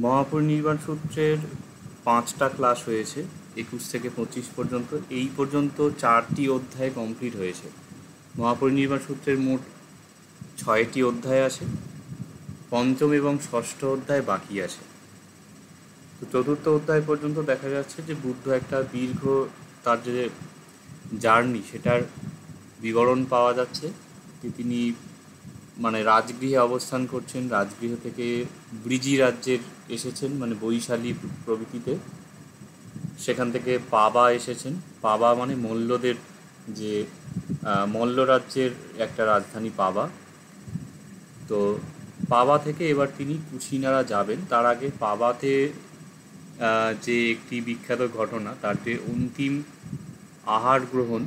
মহাপরিনির্বাণ সূত্রের 5টা ক্লাস হয়েছে, 21 থেকে 25 পর্যন্ত। এই পর্যন্ত 4টি অধ্যায় কমপ্লিট হয়েছে। মহাপরিনির্বাণ সূত্রের মোট 6টি অধ্যায় আছে, পঞ্চম এবং ষষ্ঠ অধ্যায় বাকি আছে। তো চতুর্থ অধ্যায় পর্যন্ত দেখা যাচ্ছে যে বুদ্ধ একটা দীর্ঘ তার যে জার্নি সেটার বিবরণ পাওয়া যাচ্ছে, যে তিনি রাজগৃহে অবস্থান করছেন, রাজগৃহ থেকে ব্রিজি রাজ্যের এসেছেন, বৈশালী প্রভৃতিতে। সেখান থেকে পাবা এসেছেন। পাবা মল্লদের যে মল্ল রাজ্যের একটা রাজধানী পাবা। তো পাবা থেকে এবার তিনি কুশিনারা যাবেন। তার আগে পাবাতে যে একটি বিখ্যাত ঘটনা, তার যে অন্তিম আহার গ্রহণ,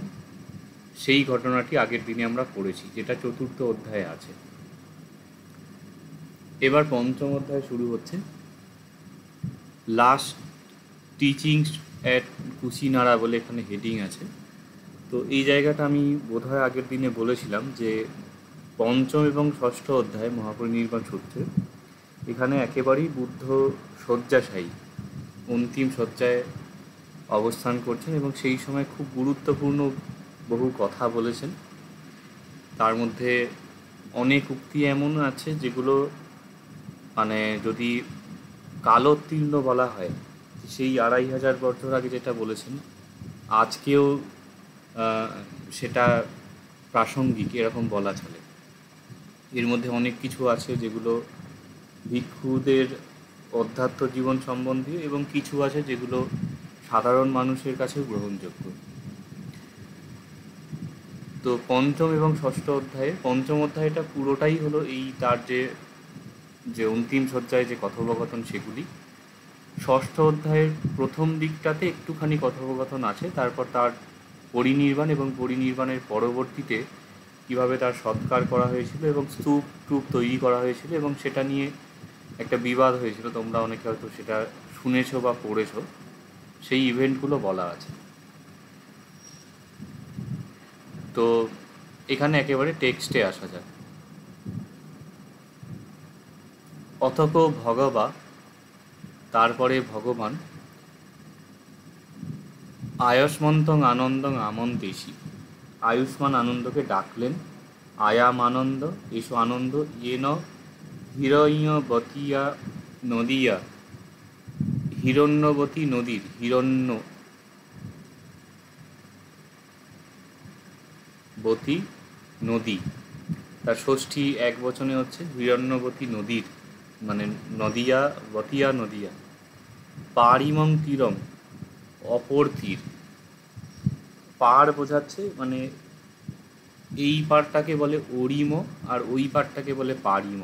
সেই ঘটনাটি আগের দিনে আমরা পড়েছি, যেটা চতুর্থ অধ্যায়ে আছে। এবার পঞ্চম অধ্যায় শুরু হচ্ছে, লাস্ট টিচিংস অ্যাট কুশিনারা বলে এখানে হেডিং আছে। তো এই জায়গাটা আমি বোধহয় আগের দিনে বলেছিলাম যে পঞ্চম এবং ষষ্ঠ অধ্যায় মহাপরিনির্বাণ সূত্রে এখানে একেবারেই বুদ্ধ শয্যাশায়ী, অন্তিম শয্যায় অবস্থান করছেন এবং সেই সময় খুব গুরুত্বপূর্ণ বহু কথা বলেছেন। তার মধ্যে অনেক উক্তি এমন আছে যেগুলো যদি কালোত্তীর্ণ বলা হয়, সেই 2500 বছর আগে যেটা বলেছেন আজকেও সেটা প্রাসঙ্গিক, এরকম বলা চলে। এর মধ্যে অনেক কিছু আছে যেগুলো ভিক্ষুদের অধ্যাত্ম জীবন সম্বন্ধীয়, এবং কিছু আছে যেগুলো সাধারণ মানুষের কাছেও গ্রহণযোগ্য। তো পঞ্চম এবং ষষ্ঠ অধ্যায়ে, পঞ্চম অধ্যায়টা পুরোটাই হলো এই তার যে অন্তিম শয্যায় যে কথোপকথন সেগুলি। ষষ্ঠ অধ্যায়ের প্রথম দিকটাতে একটুখানি কথোপকথন আছে, তারপর তার পরিনির্বাণ এবং পরিনির্বাণের পরবর্তীতে কীভাবে তার সৎকার করা হয়েছিল এবং স্তূপ টুপ তৈরি করা হয়েছিল, এবং সেটা নিয়ে একটা বিবাদ হয়েছিল, তোমরা অনেকে হয়তো সেটা শুনেছো বা পড়েছো। সেই ইভেন্টগুলো বলা আছে। তো এখানে একেবারে টেক্সটে আসা যাক। অথক ভগবা, তারপরে ভগবান, আয়ুষ্মন্তং আনন্দং আমন্তেশি, আয়ুষ্মান আনন্দকে ডাকলেন। আয়াম আনন্দ, এসো আনন্দ, ইয়েন হিরণ্যবতীয়া নদীয়া, হিরণ্যবতী নদীর, হিরণ্যবতী নদী, তার ষষ্ঠী এক বচনে হচ্ছে হিরণ্যবতী নদীর, নদিয়া, বতিয়া নদিয়া। পারিমং তীরম, অপর তীর। পাড় বোঝাচ্ছে এই পাড়টাকে বলে অরিম, আর ওই পাড়টাকে বলে পারিম।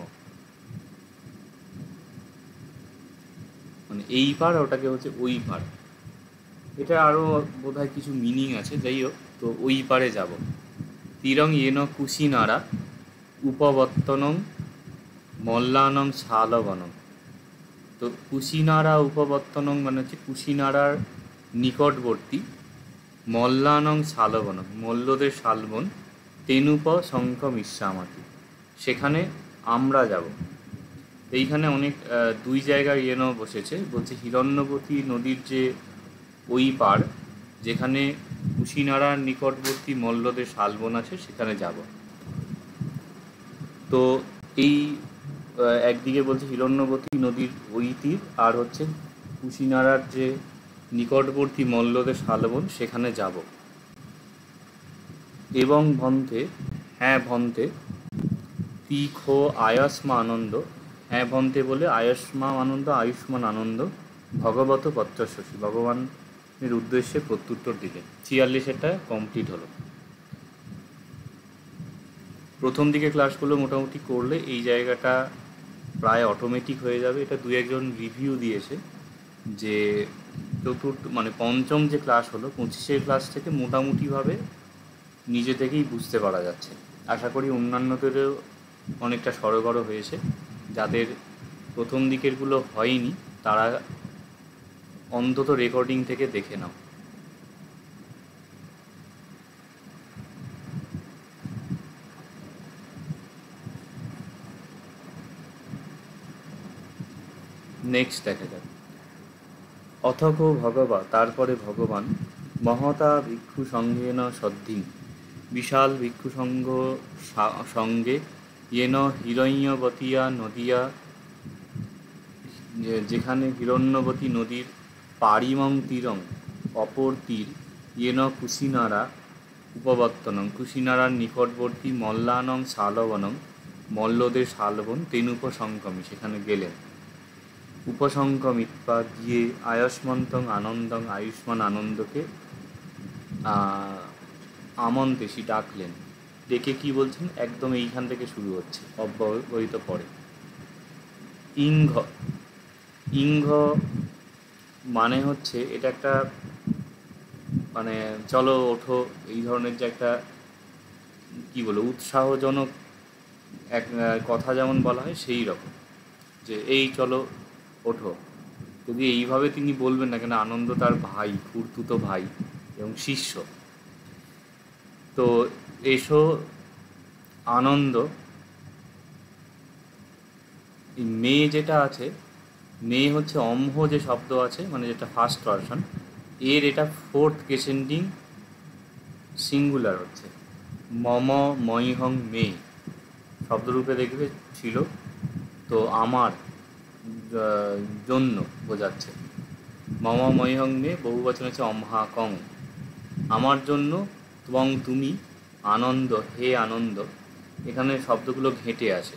এই পাড়, ওটাকে হচ্ছে ওই পাড়। এটা আরও বোধহয় কিছু মিনিং আছে, যাই হোক। তো ওই পাড়ে যাব। তীরং ইয়েন কুশিনারা উপবর্তনং মল্লানং শালবনম। তো কুশিনারা উপবর্তনং হচ্ছে কুশিনারার নিকটবর্তী, মল্লানং শালবনম মল্লদের শালবন, তেনুপ শঙ্খ মিশ্রামাতি, সেখানে আমরা যাব। এইখানে অনেক দুই জায়গায় বসেছে, বলছে হিরণ্যবতী নদীর যে ওই পাড়, যেখানে কুশিনারার নিকটবর্তী মল্লদের শালবন আছে, সেখানে যাব। তো এই একদিকে বলছে হিরণ্যবতী নদীর ওই তীর, আর হচ্ছে কুশিনারার যে নিকটবর্তী মল্লদের শালবন, সেখানে যাব। এবং ভন্তে, হ্যাঁ ভন্তে, তিখো আয়স্মা আনন্দ, হ্যাঁ ভন্তে বলে আয়স্মা আনন্দ, আয়ুষ্মান আনন্দ, ভগবত পত্রশশী, ভগবানের উদ্দেশ্যে প্রত্যুত্তর দিলেন। 46-এটা কমপ্লিট হলো। প্রথম দিকে ক্লাসগুলো মোটামুটি করলে এই জায়গাটা প্রায় অটোমেটিক হয়ে যাবে। এটা দু একজন রিভিউ দিয়েছে যে পঞ্চম যে ক্লাস হলো, 25-এর ক্লাস থেকে মোটামুটিভাবে নিজে থেকেই বুঝতে পারা যাচ্ছে। আশা করি অন্যান্যদেরও অনেকটা সড়গড় হয়েছে। যাদের প্রথম দিকেরগুলো হয়নি তারা অন্তত রেকর্ডিং থেকে দেখে নাও। নেক্সট দেখা যাক। অথক ভগবা, তারপরে ভগবান, মহতা ভিক্ষু সঙ্গেন সদ্ধিং, বিশাল ভিক্ষু সঙ্গে ইয়েন হিরণ্যবতিয়া নদিয়া, যেখানে হিরণ্যবতী নদীর পারিমং তীরং, অপর তীর, ইয়েন কুশিনারা উপবর্তনং, কুশিনারার নিকটবর্তী মল্লানং শালবনং, মল্লদের শালবন, তেনুপসংকমী, সেখানে গেলেন। উপসংকমিত্বা গিয়ে আয়ুষ্মন্তং আনন্দং, আয়ুষ্মান আনন্দকে আমন্তেশী ডাকলেন। ডেকে কি বলছেন, একদম এইখান থেকে শুরু হচ্ছে, অব্যবহিত পরে। ইঙ্ঘ, ইঙ্ঘ মানে হচ্ছে এটা একটা মানে চলো ওঠো এই ধরনের যে একটা কি বলো উৎসাহজনক এক কথা যেমন বলা হয় সেই রকম, যে এই চলো ওঠো। যদি এইভাবে তিনি বলবেন না কেন, আনন্দ তার ভাই, খুড়তুতো ভাই এবং শিষ্য। তো এসো আনন্দ, এই মেয়ে যেটা আছে, মেয়ে হচ্ছে অম্ভ যে শব্দ আছে, মানে যেটা ফার্স্ট ভার্সন, এর এটা ফোর্থ কেসেন্ডিং সিঙ্গুলার হচ্ছে। মম ময়হং মে শব্দরূপে দেখবে ছিল, তো আমার জন্য বোঝাচ্ছে। মম ময়হং মে বহুবচন হচ্ছে অমহা কং, আমার জন্য, এবং তুমি আনন্দ, হে আনন্দ। এখানে শব্দগুলো ঘেঁটে আসে।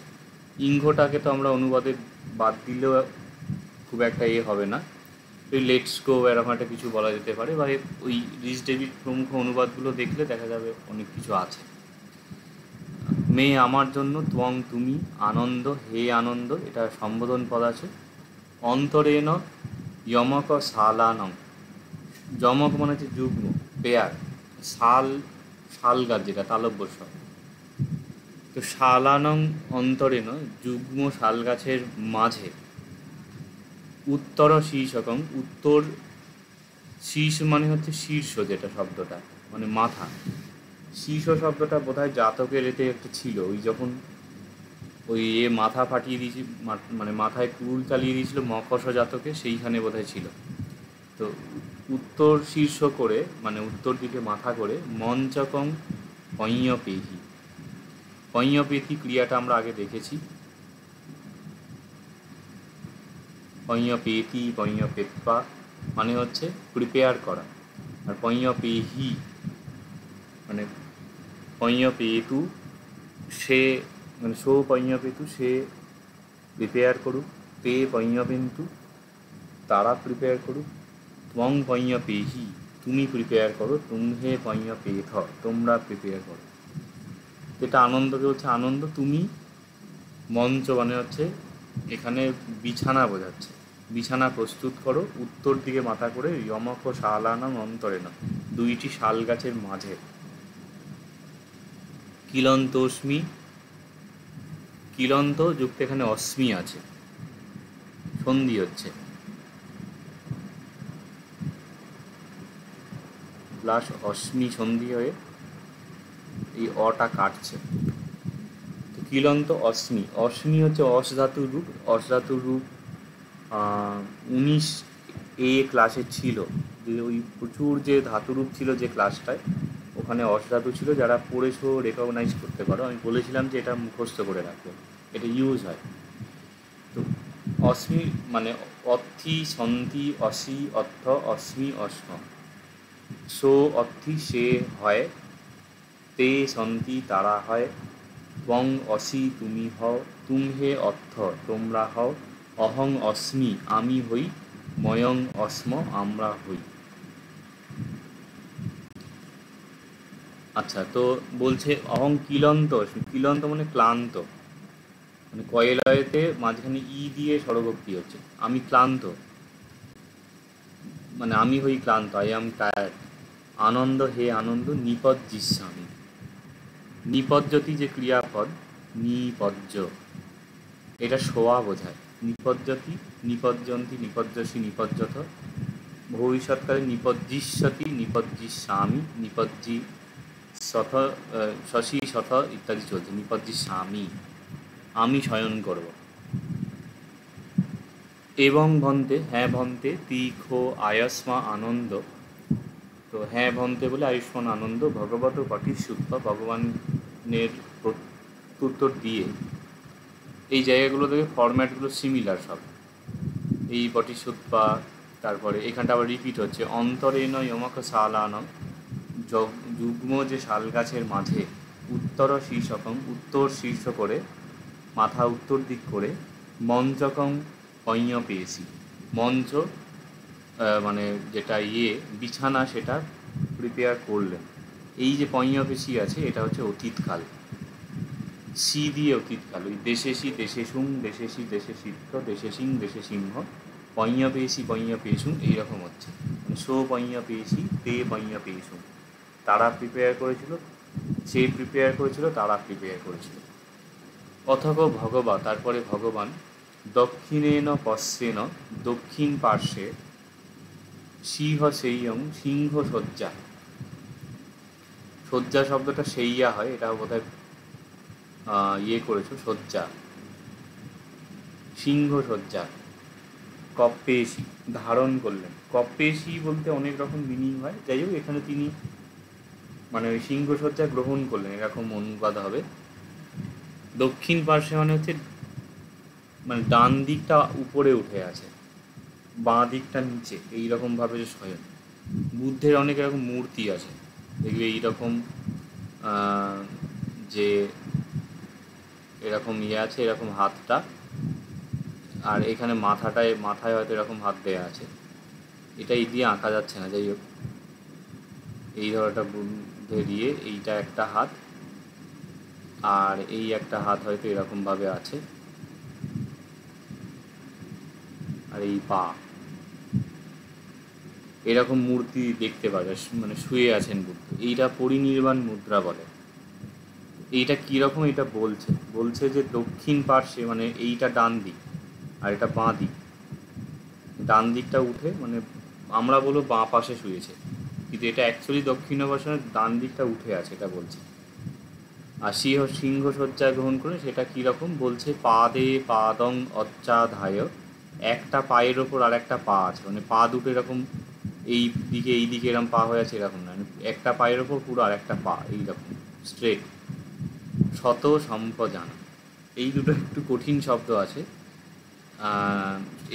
ইঙ্ঘটাকে তো আমরা অনুবাদে বাদ দিলেও খুব একটা হবে না, ওই লেটস গো এরকম একটা কিছু বলা যেতে পারে, বা ওই রিচ ডেভিড প্রমুখ অনুবাদগুলো দেখলে দেখা যাবে অনেক কিছু আছে। মেয়ে আমার জন্য, ত্বং তুমি আনন্দ, হে আনন্দ, এটা সম্বোধন পদ আছে। অন্তরেণ যমক শালানং, যমক মানে হচ্ছে যুগ্ম, পেয়ার, শাল, শাল গাছ যেটা তালব্য স্বর, তো শালানং অন্তরেণ, যুগ্ম শাল গাছের মাঝে, উত্তর শীর্ষকং, উত্তর শীর্ষ মানে হচ্ছে শীর্ষ, যেটা শব্দটা মানে মাথা। শীর্ষ শব্দটা বোধহয় জাতকের এতে একটা ছিল, ওই যখন ওই মাথা ফাটিয়ে দিয়েছি, মানে মাথায় কুল চালিয়ে দিয়েছিল মকশ জাতকে, সেইখানে বোধহয় ছিল। তো উত্তর শীর্ষ করে মানে উত্তর দিকে মাথা করে, মঞ্চকং পঞ্যপেহি, পঞ্যপেথি ক্রিয়াটা আমরা আগে দেখেছি, পঞ্যপেতি পঞ্যপেত্বা মানে হচ্ছে প্রিপেয়ার করা, আর পঞ্যপেহি মানে পঞ্যপেতু সে, মানে সো পঞ্যপেতু সে প্রিপেয়ার করুক, তে পঞ্যপেন্তু তারা প্রিপেয়ার করুক, ত্বং পঞ্যপেহি তুমি প্রিপেয়ার করো, তুমহে পঞ্যপেথ তোমরা প্রিপেয়ার করো। যেটা আনন্দকে হচ্ছে আনন্দ, তুমি মঞ্চ মানে হচ্ছে এখানে বিছানা বোঝাচ্ছে, বিছানা প্রস্তুত করো উত্তর দিকে মাথা করে, যমক ও শালানাম অন্তরে না, দুইটি শাল গাছের মাঝে। কিলন্তস্মি, কিলন্ত যুক্ত এখানে অস্মি আছে, সন্ধি হচ্ছে, প্লাস অস্মি সন্ধি হয়ে এই অটা কাটছে। তো কিলন্ত অস্মি, অস্মি হচ্ছে অস ধাতুর রূপ, অস ধাতুর রূপ 19A ক্লাসে ছিল, যে ওই প্রচুর যে ধাতুরূপ ছিল যে ক্লাসটায়, ওখানে অস ধাতু ছিল, যারা পড়েছো রেকগনাইজ করতে পারো। আমি বলেছিলাম যে এটা মুখস্থ করে রাখো, এটা ইউজ হয়। তো অস্মি মানে অর্থি সন্ধি, অসি অর্থ, অস্মি অস্ম, সো অর্থি সে হয়, তে সন্ধি তারা হয়, ত্বং অসি তুমি হও, তুমহে অর্থ তোমরা হও, অহং অস্মি আমি হই, ময়ং অস্ম আমরা হই। আচ্ছা, তো বলছে অহং কিলন্ত, কিলন্ত মানে ক্লান্ত, মানে কয়লয়েতে মাঝখানে ই দিয়ে স্বরভক্তি হচ্ছে, আমি ক্লান্ত, মানে আমি হই ক্লান্ত, আই এম টায়ার্ড। আনন্দ, হে আনন্দ, নিপজ্জিস্বামী, নিপজ্জতি যে ক্রিয়াপদ, নিপজ্জ এটা শোয়া বোঝায়, নিপজ্জতি নিপজ্জন্তি নিপজ্জসি নিপজ্জত, ভবিষ্যৎকালে নিপজ্জিষ্যতি নিপজ্জিস্বামী, নিপজ্জি শত শশী শত ইত্যাদি চলছে, নিপজ্জিস্বামী আমি শয়ন করব। এবং ভন্তে, হ্যাঁ ভন্তে, তীখ আয়স্মা আনন্দ। তো হ্যাঁ ভন্তে বলে আয়ুষ্মান আনন্দ ভগবত পটিশ্রুত্বা, ভগবানের প্রত্যুত্তর দিয়ে। এই জায়গাগুলো থেকে ফরম্যাটগুলো সিমিলার সব। এই পটিশ্রুত্বা, তারপরে এখানটা আবার রিপিট হচ্ছে অন্তরেণ যমক শালানম, যুগ্ম যে শাল গাছের মাঝে উত্তর শীর্ষকম, উত্তর শীর্ষ করে, মাথা উত্তর দিক করে, মঞ্চকম পঞ পেয়েছি, মঞ্চ মানে যেটা বিছানা সেটা প্রিপেয়ার করলেন। এই যে পঞ পেশি আছে এটা হচ্ছে অতীতকাল, সি দিয়ে অতীতকাল, ওই দেশেশি দেশে সুং, দেশেশি দেশে সিদ্ধ, দেশে সিং দেশে সিংহ, পঞ পেশুং এইরকম হচ্ছে, মানে সো পঞ পেয়েছি, তে পঞ পেশুং। তারা প্রিপেয়ার করেছিল, সে প্রিপেয়ার করেছিল, তারা প্রিপেয়ার করেছিল। অথক ভগবা, তারপরে ভগবান, দক্ষিণেন পশ্চেন, দক্ষিণ পার্শ্বে, সিংহ সেইয়ং, সিংহ শয্যা। শয্যা শব্দটা সেইয়া হয়, এটা বোধহয় করেছো, শয্যা, সিংহ শয্যা। কপ্পেশি, ধারণ করলেন। কপ্পেশি বলতে অনেক রকম মিনিং হয়, যাই হোক এখানে তিনি মানে ওই সিংহ শয্যা গ্রহণ করলেন এরকম অনুবাদ হবে। দক্ষিণ পার্শ্বে মানে হচ্ছে মানে ডান দিকটা উপরে উঠে আছে, বাঁ দিকটা নিচে, এইরকমভাবে যে শয়ন। বুদ্ধের অনেক এরকম মূর্তি আছে, দেখবে এইরকম যে এরকম আছে, এরকম হাতটা, আর এখানে মাথায় হয়তো এরকম হাত দেয়া আছে। এটা এই দিয়ে আঁকা যাচ্ছে না, যাই হোক এই ধরনের বুদ্ধের এইটা একটা হাত, আর এই একটা হাত হয়তো এরকমভাবে আছে, আর এই পা এরকম মূর্তি দেখতে পাবে, মানে শুয়ে আছেন বুদ্ধ। এইটা পরিনির্বাণ মুদ্রা বলে। এইটা কীরকম, এটা বলছে যে দক্ষিণ পার্শ্বে মানে এইটা ডান দিক আর এটা বাঁ দিক, ডান দিকটা উঠে মানে আমরা বলবো বাঁ পাশে শুয়েছে, কিন্তু এটা অ্যাকচুয়ালি দক্ষিণাবসনের ডান দিকটা উঠে আছে, এটা বলছে। আর সিংহ শয্যা গ্রহণ করে সেটা কীরকম বলছে, পাদে পাদং অচ্চাধায়, একটা পায়ের ওপর আর একটা পা আছে, মানে পা দুটো এরকম এই দিকে এরকম পা হয়ে আছে এরকম না, একটা পায়ের ওপর পুরো আর একটা পা এইরকম স্ট্রেট। শত সম্পজান, এই দুটো একটু কঠিন শব্দ আছে।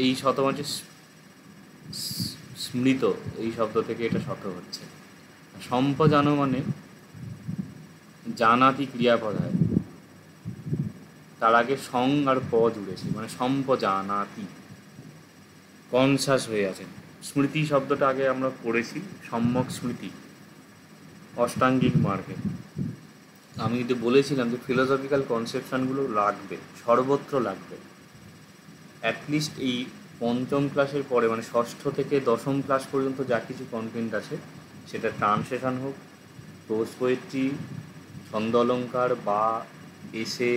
এই শত মানে স্মৃত, এই শব্দ থেকে এটা শত হচ্ছে। সম্পজানো মানে জানাতি ক্রিয়াপদ হয়, তার আগে সং আর প জুড়েছে, মানে সম্পজানাতি, কনসাস হয়ে আছেন। স্মৃতি শব্দটা আগে আমরা পড়েছি, সম্যক স্মৃতি, অষ্টাঙ্গিক মার্গে। আমি কিন্তু বলেছিলাম যে ফিলোসফিক্যাল কনসেপশানগুলো লাগবে, সর্বত্র লাগবে। অ্যাটলিস্ট এই পঞ্চম ক্লাসের পরে মানে ষষ্ঠ থেকে দশম ক্লাস পর্যন্ত যা কিছু কন্টেন্ট আছে, সেটা ট্রান্সলেশন হোক, প্রোজ পোয়েট্রি, ছন্দ অলঙ্কার বা এসে,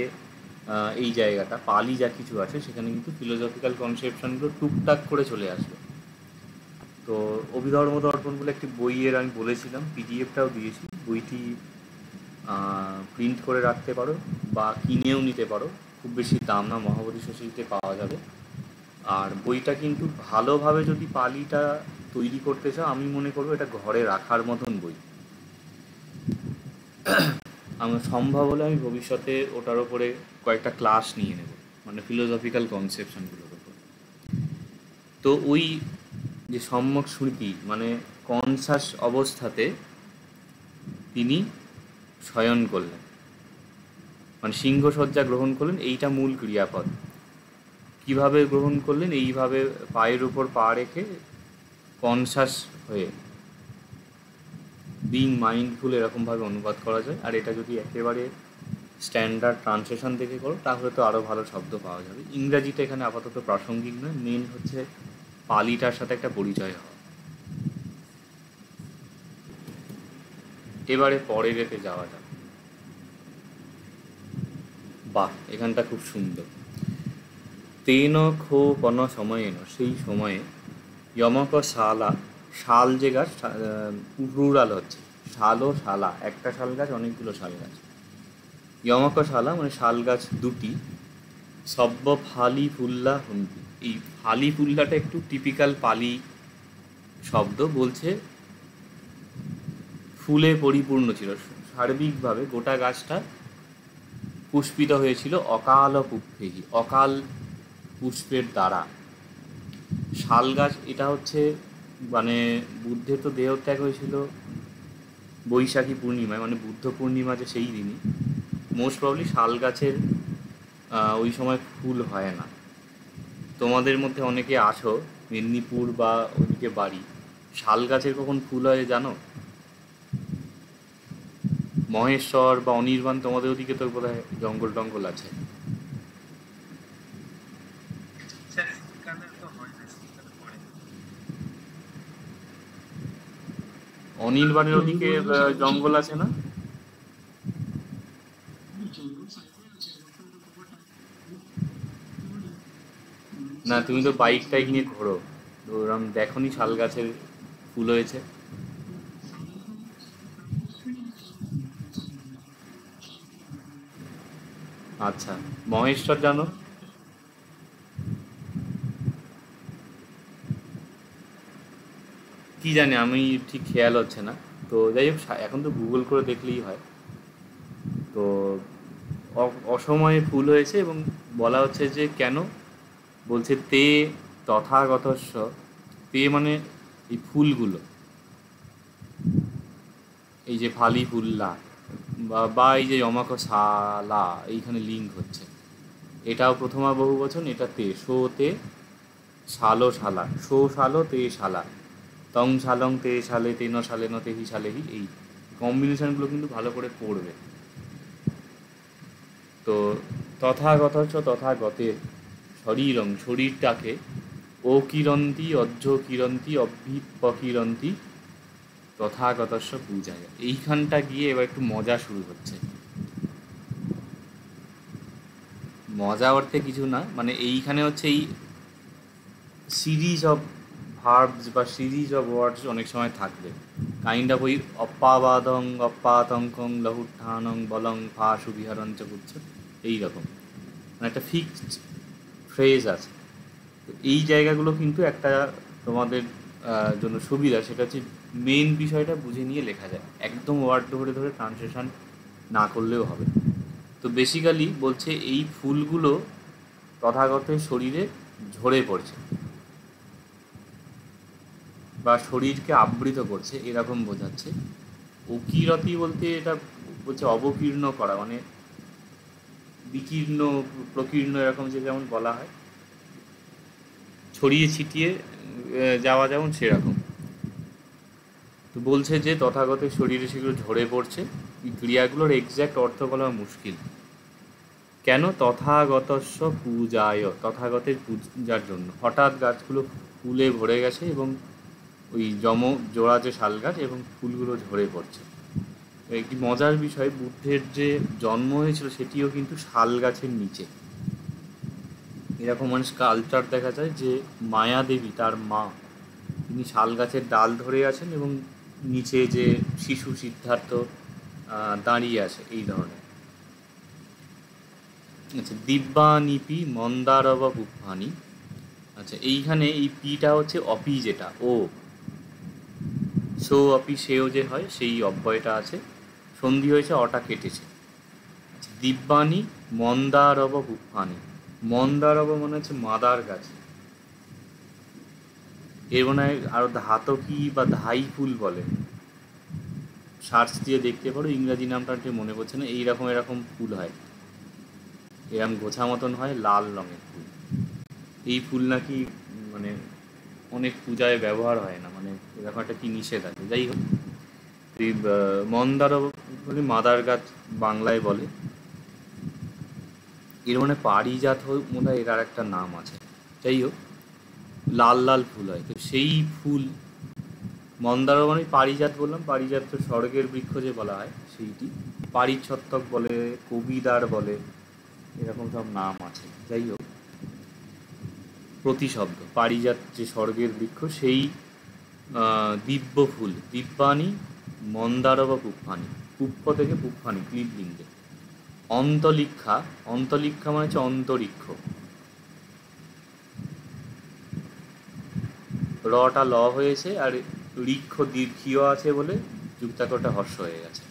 এই জায়গাটা পালি যা কিছু আছে সেখানে কিন্তু ফিলোসফিক্যাল কনসেপশানগুলো টুকটাক করে চলে আসবে। তো অভিধর্ম দর্পণ বলে একটি বইয়ের আমি বলেছিলাম, পিডিএফটাও দিয়েছি, বইটি প্রিন্ট করে রাখতে পারো বা কিনেও নিতে পারো, খুব বেশি দাম না, মহাবোধি সোসাইটিতে পাওয়া যাবে। আর বইটা কিন্তু ভালোভাবে যদি পালিটা তৈরি করতে চাও, আমি মনে করবো এটা ঘরে রাখার মতন বই। আমার সম্ভব হলে আমি ভবিষ্যতে ওটার ওপরে কয়েকটা ক্লাস নিয়ে নেব, মানে ফিলোসফিক্যাল কনসেপশনগুলোর ওপর। তো ওই যে সম্যক স্মৃতি মানে কনসাস অবস্থাতে তিনি শয়ন করলেন, মানে সিংহ শয্যা গ্রহণ করলেন, এইটা মূল ক্রিয়াপদ। কিভাবে গ্রহণ করলেন, এইভাবে পায়ের উপর পা রেখে কনসাস হয়ে, বিং মাইন্ডফুল, এরকমভাবে অনুবাদ করা যায়। আর এটা যদি একেবারে স্ট্যান্ডার্ড ট্রান্সলেশন দেখে করো তাহলে তো আরও ভালো শব্দ পাওয়া যাবে। ইংরাজিটা এখানে আপাতত প্রাসঙ্গিক নয়, মেন হচ্ছে পালিটার সাথে একটা পরিচয় হওয়া। এবারে পরের এতে যাওয়া যাক। বাহ, এখানটা খুব সুন্দর। তেন খো পন সময়েন, সেই সময়ে যমক শালা, শাল যে গাছ, রুরাল হচ্ছে, শাল ও শালা, একটা শাল গাছ অনেকগুলো শাল গাছ, যমক শালা মানে শাল গাছ দুটি, সব্য ফালি ফুল্লা হুন্তি, এই ফালি ফুল্লাটা একটু টিপিক্যাল পালি শব্দ। বলছে ফুলে পরিপূর্ণ ছিল, সার্বিকভাবে গোটা গাছটা পুষ্পিত হয়েছিল অকাল পুষ্পেহি, অকাল পুষ্পের দ্বারা। শাল গাছ, এটা হচ্ছে মানে বুদ্ধের তো দেহত্যাগ হয়েছিল বৈশাখী পূর্ণিমায়, মানে বুদ্ধ পূর্ণিমা যে সেই দিনই। মোস্ট প্রবলি শাল গাছের ওই সময় ফুল হয় না। তোমাদের মধ্যে অনেকে আছো মেদিনীপুর বা ওদিকে বাড়ি, শাল গাছের কখন ফুল হয় জানো? মহেশ্বর বা অনির্বাণ, তোমাদের ওদিকে তো বোধহয় জঙ্গল টঙ্গল আছে। অনির্বাণের ওদিকে জঙ্গল আছে না? না, তুমি তো বাইক টাইক নিয়ে ঘোরো, তো ওরম দেখোনি শাল গাছের ফুল হয়েছে? আচ্ছা, মহেশ্বর জানো? কি জানি, আমি ঠিক খেয়াল হচ্ছে না। তো যাই হোক, এখন তো গুগল করে দেখলেই হয়। তো অসময়ে ফুল হয়েছে এবং বলা হচ্ছে যে কেন, বলছে তে তথাগতস্য, তে মানে এই ফুলগুলো, এই যে ফালি ফুল্লা বা এই যে যমক শালা, এইখানে লিঙ্ক হচ্ছে। এটাও প্রথমা বহু বচন, এটা তে, শো তে শালো শালা, শো শালো তে শালা, তং শালং তে শালে তেন শালে ন তেহি শালেহি, এই কম্বিনেশনগুলো কিন্তু ভালো করে পড়বে। তো তথাগতস্য, তথাগতের শরীরং, শরীরটাকে, ও কিরন্তি অজ্জ কিরন্তি অভ্যিপকিরন্তি তথাগতস্য পূজায়। এইখানটা গিয়ে এবার একটু মজা শুরু হচ্ছে। মজা অর্থে কিছু না, মানে এইখানে হচ্ছে এই সিরিজ অফ ভার্বস বা সিরিজ অফ ওয়ার্ডস অনেক সময় থাকবে, কাইন্ড অফ ওই অপ্পাবাদং অপ্পাতঙ্কং লহুত্থানং বলং ফা সুবিহরঞ্চ বুঝছ, এইরকম মানে একটা ফিক্সড ফ্রেজ আছে। তো এই জায়গাগুলো কিন্তু একটা তোমাদের জন্য সুবিধা, সেটা হচ্ছে মেন বিষয়টা বুঝে নিয়ে লেখা যায়, একদম ওয়ার্ড ধরে ধরে ট্রান্সলেশন না করলেও হবে। তো বেসিক্যালি বলছে এই ফুলগুলো তথাগতের শরীরে ঝরে পড়ছে বা শরীরকে আবৃত করছে, এরকম বোঝাচ্ছে। অকিরতি বলতে এটা বলছে অবকীর্ণ করা, মানে বিকীর্ণ প্রকীর্ণ, এরকম যে যেমন বলা হয় ছড়িয়ে ছিটিয়ে যাওয়া, যেমন সেরকম। তো বলছে যে তথাগতের শরীরে সেগুলো ঝরে পড়ছে। এই ক্রিয়াগুলোর এক্স্যাক্ট অর্থ বলা মুশকিল। কেন? তথাগতস্য পূজায়, তথাগতের পূজার জন্য হঠাৎ গাছগুলো ফুলে ভরে গেছে এবং ওই জোড়া যে শাল গাছ এবং ফুলগুলো ঝরে পড়ছে। একটি মজার বিষয়, বুদ্ধের যে জন্ম হয়েছিল সেটিও কিন্তু শাল গাছের নিচে। এরকম মানুষ কালচার দেখা যায় যে মায়া দেবী, তার মা, তিনি শাল গাছের ডাল ধরে আছেন এবং নিচে যে শিশু সিদ্ধার্থ দাঁড়িয়ে আছে, এই ধরনের। আচ্ছা, দিব্যানিপি মন্দারব পুষ্পানি। আচ্ছা, এইখানে এই পিটা হচ্ছে অপি, যেটা ও, সো অপি সেও যে হয় সেই অব্যয়টা আছে, সন্ধি হয়েছে, অটা কেটেছে। আচ্ছা, দিব্যানি মন্দারব পুষ্পানি, মন্দারব মানে হচ্ছে মাদার গাছ। এর মনে হয় আরও ধাতকি বা ধাই ফুল বলে, সার্চ দিয়ে দেখতে পারো, ইংরাজি নামটা ঠিক মনে পড়ছে না। এইরকম এরকম ফুল হয়, এরকম গোছা মতন হয়, লাল রঙের ফুল। এই ফুল নাকি মানে অনেক পূজায় ব্যবহার হয় না, মানে এরকম একটা কি নিষেধ আছে। যাই হোক, এই মন্দার মানে মাদার গাছ বাংলায় বলে। এর মানে পারিজাত মনে হয় এর আর একটা নাম আছে। যাই হোক, লাল লাল ফুল হয়, তো সেই ফুল মন্দার মানে পারিজাত বললাম, পারিজাত তো স্বর্গের বৃক্ষ যে বলা হয় সেইটি। পারিচ্ছত্তক বলে, কবিদার বলে, এরকম সব নাম আছে। যাই হোক, প্রতিশব্দ পারিজাত যে স্বর্গের বৃক্ষ, সেই দিব্য ফুল, দিব্যানি মন্দার বা পুষ্পানি, পুষ্প থেকে পুষ্পানি ক্লিবলিঙ্গে। অন্তলিক্ষা, অন্তলিক্ষা মানে হচ্ছে অন্তরিক্ষ। রটা ল হয়েছে, আর ঋক্ষ দীর্ঘীয় আছে বলে যুক্তাক্ষরটা হর্ষ হয়ে গেছে,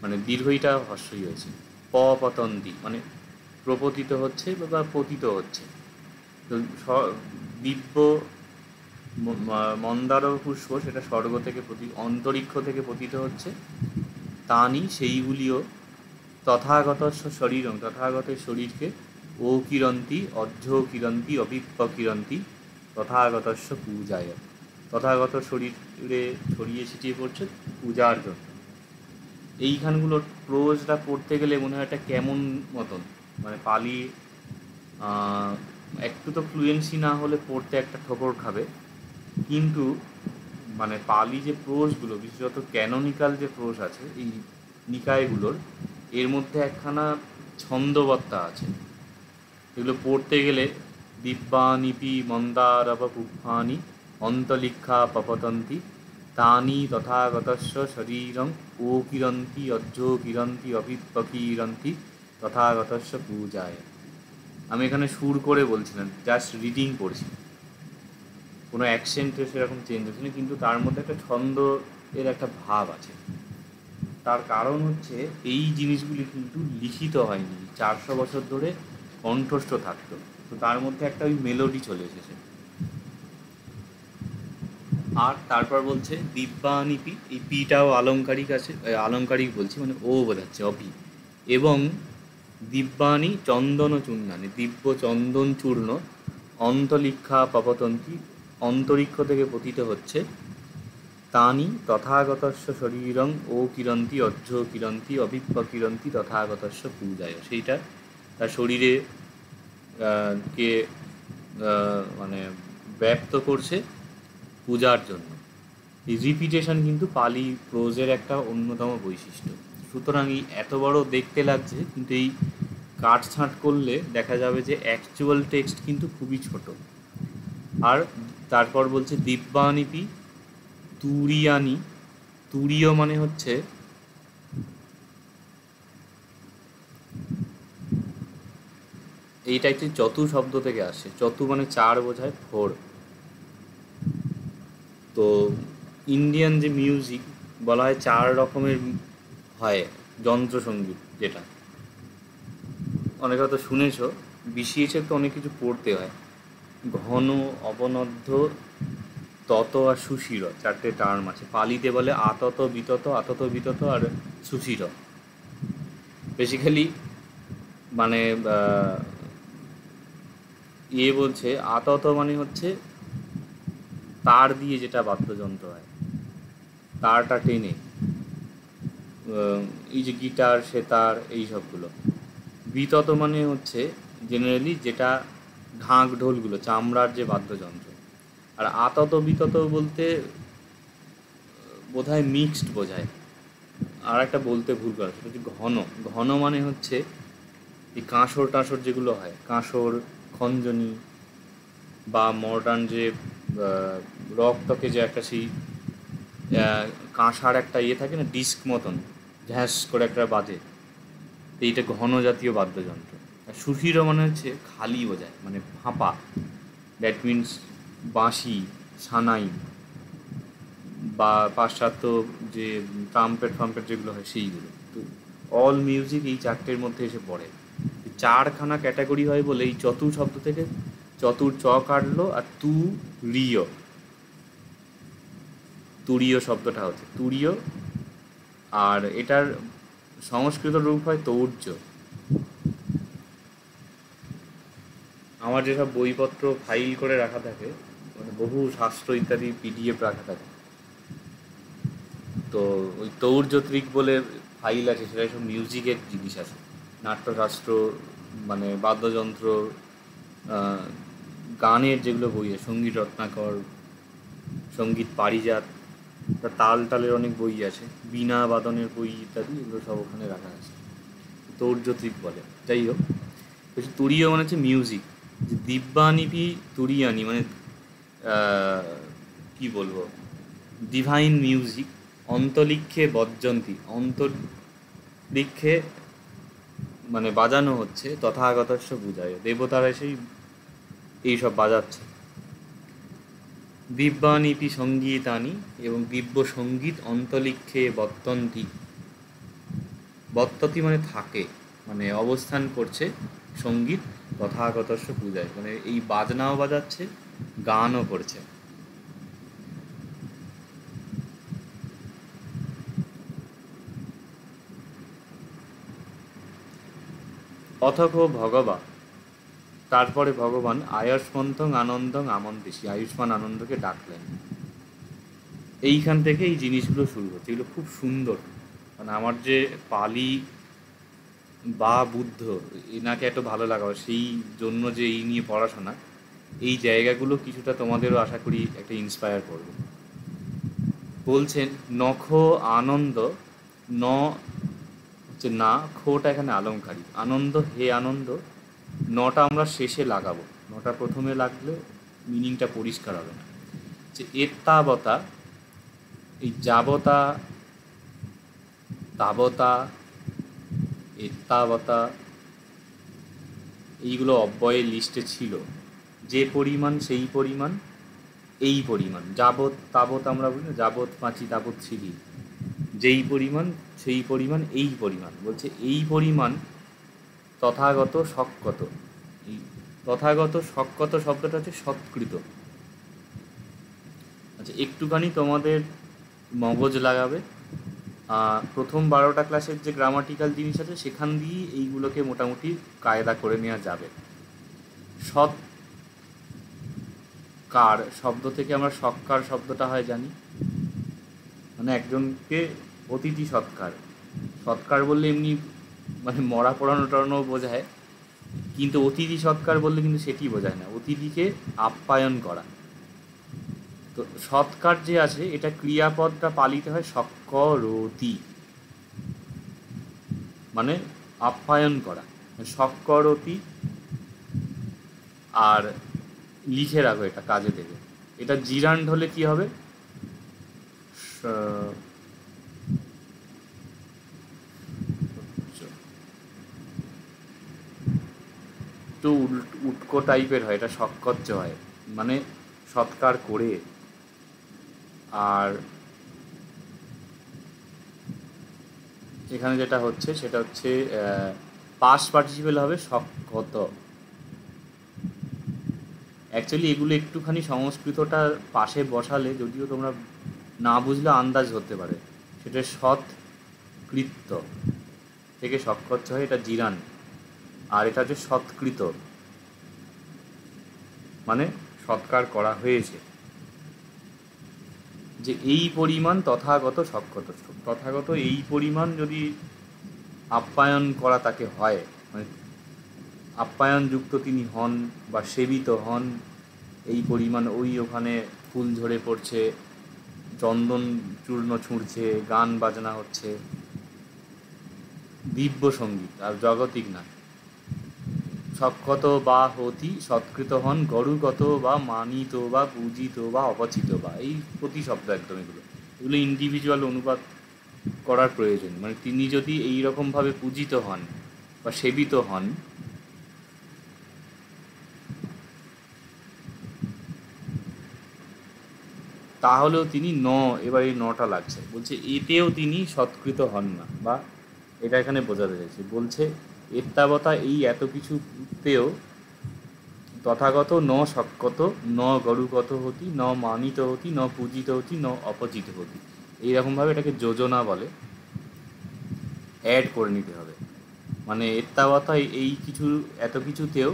মানে দীর্ঘইটা হর্ষই হয়েছে। পতন্তি মানে প্রপতিত হচ্ছে বা পতিত হচ্ছে। তো দিব্য মন্দার পুষ্প সেটা স্বর্গ থেকে অন্তরিক্ষ থেকে পতিত হচ্ছে। তানি সেইগুলিও তথাগতস্য শরীরং, তথাগতের শরীরকে ও কিরন্তি অর্ধ কিরন্তি অভিপকিরন্তি তথাগতস্য পূজায়, তথাগত শরীরে ছড়িয়ে ছিটিয়ে পড়ছে পূজার জন্য। এইখানগুলোর প্রোজটা পড়তে গেলে মনে হয় একটা কেমন মতন, মানে পালি একটু তো ফ্লুয়েন্সি না হলে পড়তে একটা ঠোকর খাবে, কিন্তু মানে পালি যে প্রোজগুলো, বিশেষত ক্যানোনিক্যাল যে প্রোজ আছে এই নিকায়গুলোর, এর মধ্যে একখানা ছন্দবত্তা আছে, এগুলো পড়তে গেলে দিব্যানিপি মন্দারব পুষ্পানি অন্তলিক্ষা পপতন্তি তানি তথাগতস্য শরীরং ও কিরন্তি অজ্জ কিরন্তি অভিপকিরন্তি তথাগতস্য পূজায়। আমি এখানে সুর করে বলছিলাম, জাস্ট রিডিং পড়ছি, কোনো অ্যাকসেন্টে সেরকম চেঞ্জ হচ্ছে না, কিন্তু তার মধ্যে একটা ছন্দ এর একটা ভাব আছে। তার কারণ হচ্ছে এই জিনিসগুলি কিন্তু লিখিত হয়নি, 400 বছর ধরে কণ্ঠস্থ থাকতো, তো তার মধ্যে একটা ওই মেলোডি চলে এসেছে। আর তারপর বলছে দিব্যানিপি, এই পিটাও আলংকারিক আছে, আলংকারিক বলছি মানে ও বোঝাচ্ছে অপি, এবং দিব্যানি চন্দন চূর্ণানি, দিব্য চন্দন চূর্ণ অন্তলিক্ষা পপতন্তি অন্তরিক্ষ থেকে পতিত হচ্ছে। তানি তথাগতস্য শরীরং ও কিরন্তি অর্ধ কিরন্তি অভিপকিরন্তি তথাগতস্য পূজায়, সেইটা তার শরীরে কে মানে ব্যক্ত করছে পূজার জন্য। এই রিপিটেশন কিন্তু পালি প্রোজের একটা অন্যতম বৈশিষ্ট্য। সুতরাং এই এত বড় দেখতে লাগছে, কিন্তু এই কাটছাঁট করলে দেখা যাবে যে অ্যাকচুয়াল টেক্সট কিন্তু খুবই ছোট। আর তারপর বলছে দিব্যানিপি তুরিয়ানি, তুরীয় মানে হচ্ছে এইটা একটি চতু শব্দ থেকে আসে, চতু মানে 4 বোঝায় 4। তো ইন্ডিয়ান যে মিউজিক বলা হয় 4 রকমের হয়, যন্ত্রসঙ্গীত, যেটা অনেকে হয়তো শুনেছ, বিশিয়েছে তো অনেক কিছু পড়তে হয়। ঘন, অবনদ্ধ, তত আর সুশির, 4টে টার্ম আছে। পালিতে বলে আতত বিতত, আতত বিতত আর সুশির। বেসিক্যালি মানে বলছে আতত মানে হচ্ছে তার দিয়ে যেটা বাদ্যযন্ত্র হয়, তারটা টেনে, এই যে গিটার, সেতার, এই সবগুলো। বিতত মানে হচ্ছে জেনারেলি যেটা ঢাক ঢোলগুলো, চামড়ার যে বাদ্যযন্ত্র। আর আতত বিতত বলতে বোধহয় মিক্সড বোঝায়। আর একটা বলতে ভুল করা, সেটা হচ্ছে ঘন। ঘন মানে হচ্ছে এই কাঁসর টাঁসর যেগুলো হয়, কাঁসর, খঞ্জনি, বা মডার্ন যে রকটকে যে একটা সেই কাঁসার একটা ইয়ে থাকে না, ডিস্ক মতন, ঝ্যাস করে একটা বাজে, এইটা ঘন জাতীয় বাদ্যযন্ত্র। আর সুশিরও মানে হচ্ছে খালি বোঝায়, মানে ফাঁপা। দ্যাট মিনস বাঁশি, সানাই, বা পাশ্চাত্য যে ট্রাম্পেট ফাম্পেট যেগুলো হয় সেইগুলো। তো অল মিউজিক এই 4টের মধ্যে এসে পড়ে। 4খানা ক্যাটাগরি হয় বলে এই চতুর শব্দ থেকে চতুর চ কাটলো, আর তুরীয়, তুরীয় শব্দটা হচ্ছে তুরীয়, আর এটার সংস্কৃত রূপ হয় তৌর্য। আমার যেসব বইপত্র ফাইল করে রাখা থাকে, মানে বহু শাস্ত্র ইত্যাদি পিডিএফ রাখা থাকে, তো ওই তৌর্যত্রিক বলে ফাইল আছে, সেটা সব মিউজিকের জিনিস আছে, নাট্যশাস্ত্র, মানে বাদ্যযন্ত্র, গানের যেগুলো বই আছে, সঙ্গীত রত্নাকর, সঙ্গীত পারিজাত, তাল টালের অনেক বই আছে, বীণা বাদনের বই ইত্যাদি, এগুলো সব ওখানে রাখা আছে, তৌর্যত্রিক বলে। যাই হোক, তুরীয় মানে হচ্ছে মিউজিক। যে দিব্যানিপি তুরিয়ানি মানে কি বলবো, ডিভাইন মিউজিক। অন্তলিক্ষে বজ্জন্তি, অন্তরিক্ষে মানে বাজানো হচ্ছে, তথাগতস্য পূজায়, দেবতারা এসেই এইসব বাজাচ্ছে। দিব্যানীপি সঙ্গীতানি, এবং দিব্য সঙ্গীত অন্তলিক্ষে বর্তন্তি। বর্ততি মানে থাকে, মানে অবস্থান করছে, সঙ্গীত তথাগতস্য পূজায়, মানে এই বাজনাও বাজাচ্ছে, গানও করছে। অথক ভগবা, তারপরে ভগবান আয়ুষ্মন্তং আনন্দং আমন্ত্রিসি, আয়ুষ্মান আনন্দকে ডাকলেন। এইখান থেকে এই জিনিসগুলো শুরু হচ্ছে, এগুলো খুব সুন্দর। মানে আমার যে পালি বা বুদ্ধ, এনাকে এত ভালো লাগাও, সেই জন্য যে এই নিয়ে পড়াশোনা, এই জায়গাগুলো কিছুটা তোমাদেরও আশা করি একটা ইন্সপায়ার করবে। বলছেন নখ আনন্দ, ন হচ্ছে না, খোটা এখানে অলংকারী, আনন্দ হে আনন্দ, নটা আমরা শেষে লাগাবো, নটা প্রথমে লাগলে মিনিংটা পরিষ্কার হবে না। যে এত্তাবতা, এই যাবতা, তাবতা, এত্তাবতা, এইগুলো অব্যয়ের লিস্টে ছিল। যে পরিমাণ সেই পরিমাণ, এই পরিমাণ, যাবৎ তাবৎ আমরা বলি না, যাবৎ পাঁচি তাবৎ ছিলি, যেই পরিমাণ সেই পরিমাণ, এই পরিমাণ। বলছে এই পরিমাণ তথাগত সৎকত। এই তথাগত সৎকত শব্দটা হচ্ছে সৎকৃত। আচ্ছা, একটুখানি তোমাদের মগজ লাগাবে। প্রথম 12টা ক্লাসের যে গ্রামাটিক্যাল জিনিস আছে সেখান দিয়েই এইগুলোকে মোটামুটি কায়দা করে নেওয়া যাবে। সৎকার শব্দ থেকে আমরা সৎকার শব্দটা হয় জানি, মানে একজনকে অতিথি সৎকার। সৎকার বললে এমনি মানে মরা পোড়ানো টড়ানো বোঝায়, কিন্তু অতিথি সৎকার বললে কিন্তু সেটি বোঝায় না, অতিথিকে আপ্যায়ন করা। তো সৎকার যে আছে, এটা ক্রিয়াপদটা পালিত হয় সৎকরতি, মানে আপ্যায়ন করা, সৎকরতি। আর লিখে রাখো, এটা কাজে দেবে। এটা জিরান্ড হলে কি হবে, একটু উটকো টাইপের হয়, এটা সৎকর্য হয়, মানে সৎকার করে। আর এখানে যেটা হচ্ছে সেটা হচ্ছে পাস্ট পার্টিসিপেল হবে সৎকত। অ্যাকচুয়ালি এগুলো একটুখানি সংস্কৃতটা পাশে বসালে, যদিও তোমরা না বুঝলে আন্দাজ হতে পারে, সেটা সৎকৃত্য থেকে সৎকর্য হয়, এটা জিরান। আর এটা হচ্ছে সৎকৃত, মানে সৎকার করা হয়েছে। যে এই পরিমাণ তথাগত সৎকত, তথাগত এই পরিমাণ যদি আপ্যায়ন করা তাকে হয়, মানে আপ্যায়নযুক্ত তিনি হন বা সেবিত হন, এই পরিমাণ ওই ওখানে ফুল ঝরে পড়ছে, চন্দন চূর্ণ ছুঁড়ছে, গান বাজনা হচ্ছে, দিব্য সঙ্গীত, আর জগতিক না। সৎকত বা হতি, সৎকৃত হন, গরুগত বা মানিত বা পূজিত বা অপচিত বা, এই প্রতি শব্দ একদম। এগুলো ইন্ডিভিজুয়াল অনুবাদ করার প্রয়োজন। মানে তিনি যদি এই রকমভাবে পূজিত হন বা সেবিত হন, তাহলেও তিনি এবার এই নটা লাগছে, বলছে এতেও তিনি সৎকৃত হন না, বা এটা এখানে বোঝাতে চাইছে। বলছে এত্তাবতা, এই এত কিছুতেও তথাগত ন সৎকত ন গরুগত হতি ন মানিত হতি ন পূজিত হতি ন অপচিত হতি, এইরকমভাবে এটাকে যোজনা বলে, অ্যাড করে নিতে হবে। মানে এত্তাবতা, এই কিছু এত কিছুতেও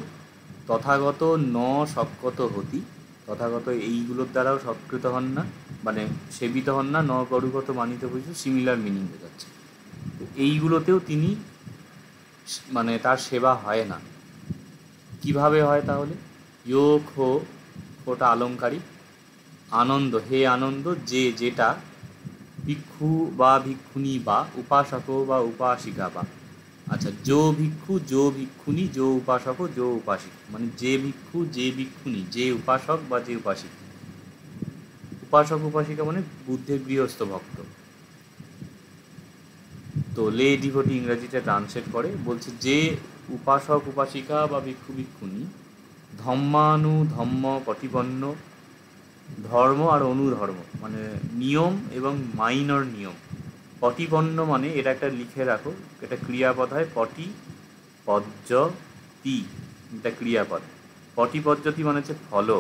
তথাগত ন সৎকত হতি, তথাগত এইগুলোর দ্বারাও সৎকৃত হন না, মানে সেবিত হন না, ন গরুগত মানিত পূজিত, সিমিলার মিনিং বোঝাচ্ছে। তো এইগুলোতেও তিনি মানে তার সেবা হয় না। কিভাবে হয় তাহলে? খোটা অলংকারী, আনন্দ হে আনন্দ, যে যেটা, ভিক্ষু বা ভিক্ষুণী বা উপাসক বা উপাসিকা বা, আচ্ছা, যো ভিক্ষু যো ভিক্ষুণী যো উপাসক যো উপাসিক, মানে যে ভিক্ষু যে ভিক্ষুণী, যে উপাসক বা যে উপাসিক। উপাসক উপাসিকা মানে বুদ্ধের গৃহস্থ ভক্ত। তো লে ডিভোটি ইংরেজিতে ট্রান্সলেট করে, বলছে যে উপাসক উপাসিকা বা ভিক্ষু ভিক্ষুণী ধম্মানুধম্ম পটিপন্ন, ধর্ম আর অনুধর্ম মানে নিয়ম এবং মাইনর নিয়ম। পটিপন্ন মানে এটা একটা লিখে রাখো, এটা ক্রিয়াপদ হয়, পটি পজ্জতি, এটা ক্রিয়াপদ। পটিপজ্জতি মানে হচ্ছে ফলো